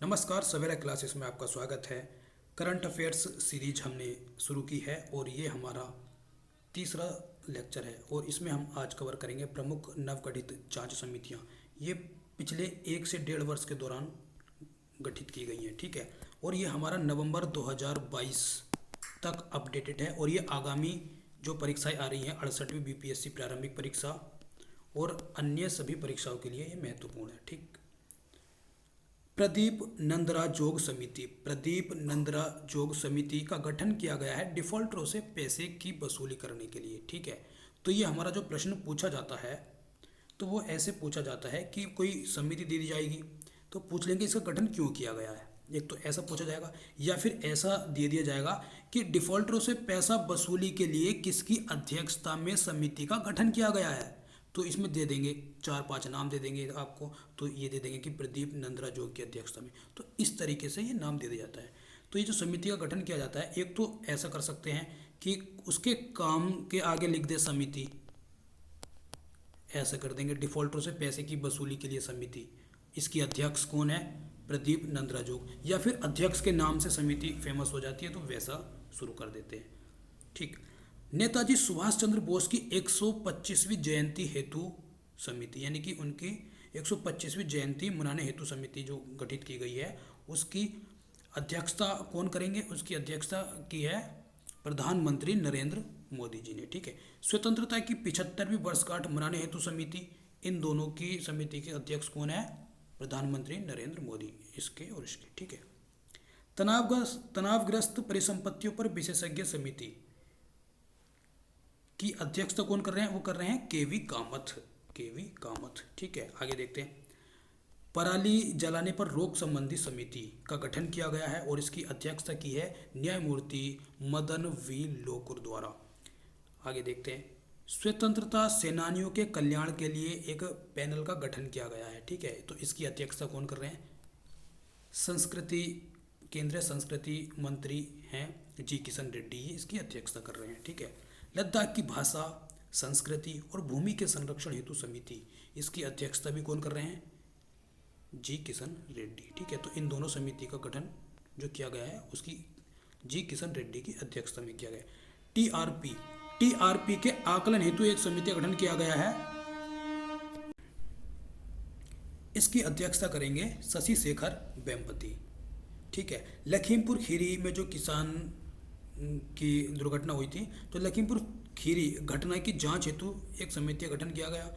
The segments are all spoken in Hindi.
नमस्कार, सवेरा क्लासेस में आपका स्वागत है। करंट अफेयर्स सीरीज हमने शुरू की है और ये हमारा तीसरा लेक्चर है और इसमें हम आज कवर करेंगे प्रमुख नवगठित जांच समितियां। ये पिछले 1 से 1.5 वर्ष के दौरान गठित की गई हैं, ठीक है। और ये हमारा नवंबर 2022 तक अपडेटेड है और ये आगामी जो परीक्षाएं आ रही हैं 68वीं बीपीएससी प्रारंभिक परीक्षा और अन्य सभी परीक्षाओं के लिए ये महत्वपूर्ण है, ठीक। प्रदीप नंद्रा जोग समिति का गठन किया गया है डिफॉल्टरों से पैसे की वसूली करने के लिए, ठीक है। तो ये हमारा जो प्रश्न पूछा जाता है तो वो ऐसे पूछा जाता है कि कोई समिति दे दी जाएगी तो पूछ लेंगे इसका गठन क्यों किया गया है। एक तो ऐसा पूछा जाएगा या फिर ऐसा दे दिया जाएगा कि डिफॉल्टरों से पैसा वसूली के लिए किसकी अध्यक्षता में समिति का गठन किया गया है। तो इसमें दे देंगे 4-5 नाम दे देंगे आपको। तो ये दे देंगे कि प्रदीप नंद्रा जोग की अध्यक्षता में। तो इस तरीके से ये नाम दे दिया जाता है। तो ये जो समिति का गठन किया जाता है, एक तो ऐसा कर सकते हैं कि उसके काम के आगे लिख दे समिति, ऐसा कर देंगे डिफॉल्टरों से पैसे की वसूली के लिए समिति, इसकी अध्यक्ष कौन है, प्रदीप नंद्रा जोग। या फिर अध्यक्ष के नाम से समिति फेमस हो जाती है तो वैसा शुरू कर देते हैं, ठीक। नेताजी सुभाष चंद्र बोस की 125वीं जयंती हेतु समिति, यानी कि उनकी 125वीं जयंती मनाने हेतु समिति जो गठित की गई है उसकी अध्यक्षता कौन करेंगे। उसकी अध्यक्षता की है प्रधानमंत्री नरेंद्र मोदी जी ने, ठीक है। स्वतंत्रता की 75वीं वर्षगांठ मनाने हेतु समिति, इन दोनों की समिति के अध्यक्ष कौन है, प्रधानमंत्री नरेंद्र मोदी, इसके और इसके, ठीक है। तनावग्रस्त परिसंपत्तियों पर विशेषज्ञ समिति की अध्यक्षता कौन कर रहे हैं, वो कर रहे हैं केवी कामथ, ठीक है। आगे देखते हैं। पराली जलाने पर रोक संबंधी समिति का गठन किया गया है और इसकी अध्यक्षता की है न्यायमूर्ति मदन वी लोकुर द्वारा। आगे देखते हैं। स्वतंत्रता सेनानियों के कल्याण के लिए एक पैनल का गठन किया गया है, ठीक है। तो इसकी अध्यक्षता कौन कर रहे हैं, केंद्रीय संस्कृति मंत्री हैं जी किशन रेड्डी, ये इसकी अध्यक्षता कर रहे हैं, ठीक है। लद्दाख की भाषा, संस्कृति और भूमि के संरक्षण हेतु समिति, इसकी अध्यक्षता भी कौन कर रहे हैं, जी किशन रेड्डी, ठीक है। तो इन दोनों समिति का गठन जो किया गया है उसकी जी किशन रेड्डी की अध्यक्षता में किया गया है। टीआरपी के आकलन हेतु एक समिति का गठन किया गया है, इसकी अध्यक्षता करेंगे शशि शेखर वेम्पति, ठीक है। लखीमपुर खीरी में जो किसान की दुर्घटना हुई थी तो लखीमपुर खीरी घटना की जांच हेतु एक समिति का गठन किया गया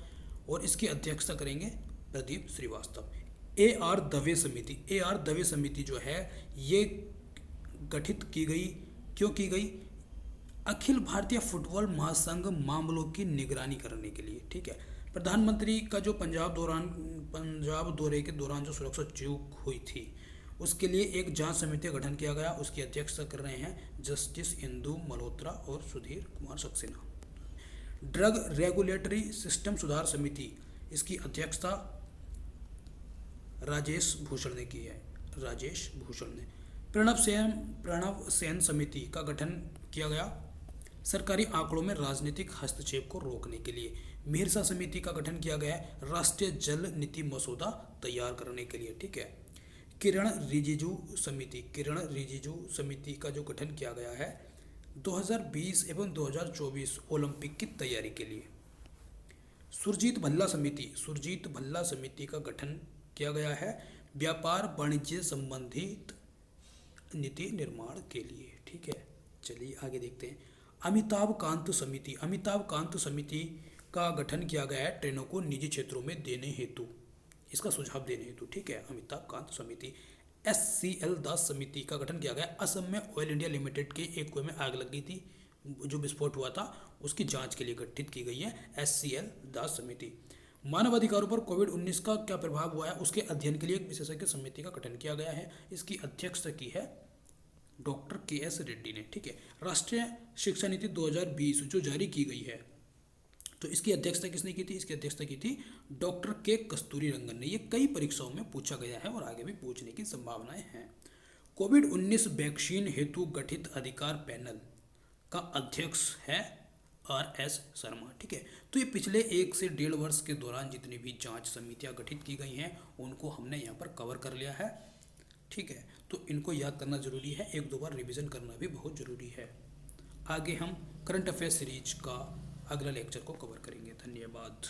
और इसकी अध्यक्षता करेंगे प्रदीप श्रीवास्तव। ए आर दवे समिति जो है ये गठित की गई, क्यों की गई, अखिल भारतीय फुटबॉल महासंघ मामलों की निगरानी करने के लिए, ठीक है। प्रधानमंत्री का जो पंजाब दौरे के दौरान जो सुरक्षा चूक हुई थी उसके लिए एक जांच समिति का गठन किया गया, उसकी अध्यक्षता कर रहे हैं जस्टिस इंदु मल्होत्रा और Sudhir Kumar Saxena. Drug regulatory system सुधार समिति, इसकी अध्यक्षता राजेश भूषण ने की है, प्रणव सेन समिति का गठन किया गया सरकारी आंकड़ों में राजनीतिक हस्तक्षेप को रोकने के लिए। मिहिरसा समिति का गठन किया गया है राष्ट्रीय जल नीति मसौदा तैयार करने के लिए, ठीक है। किरण रिजिजू समिति का जो गठन किया गया है 2020 एवं 2024 ओलंपिक की तैयारी के लिए। सुरजीत भल्ला समिति का गठन किया गया है व्यापार वाणिज्य संबंधित नीति निर्माण के लिए, ठीक है। चलिए आगे देखते हैं। अमिताभ कांत समिति का गठन किया गया है ट्रेनों को निजी क्षेत्रों में देने हेतु, इसका सुझाव देने हेतु, ठीक है। अमिताभ कांत समिति। SCL दास समिति का गठन किया गया असम में ऑयल इंडिया लिमिटेड के एक कुएं में आग लग गई थी, जो विस्फोट हुआ था उसकी जांच के लिए गठित की गई है SCL दास समिति। मानव अधिकारों पर कोविड-19 का क्या प्रभाव हुआ है उसके अध्ययन के लिए एक विशेषज्ञ समिति का गठन किया गया है, इसकी अध्यक्षता की है डॉक्टर KS रेड्डी ने, ठीक है। राष्ट्रीय शिक्षा नीति 2020 जो जारी की गई है तो इसकी अध्यक्षता किसने की थी, इसकी अध्यक्षता की थी डॉक्टर के कस्तूरी रंगन ने। ये कई परीक्षाओं में पूछा गया है और आगे भी पूछने की संभावनाएं हैं। कोविड-19 वैक्सीन हेतु गठित अधिकार पैनल का अध्यक्ष है RS शर्मा, ठीक है। तो ये पिछले 1 से 1.5 वर्ष के दौरान जितनी भी जांच समितियां गठित की गई हैं उनको हमने यहाँ पर कवर कर लिया है। ठीक है, तो इनको याद करना ज़रूरी है, एक दो बार रिवीजन करना भी बहुत ज़रूरी है। आगे हम करंट अफेयर सीरीज का अगला लेक्चर को कवर करेंगे। धन्यवाद।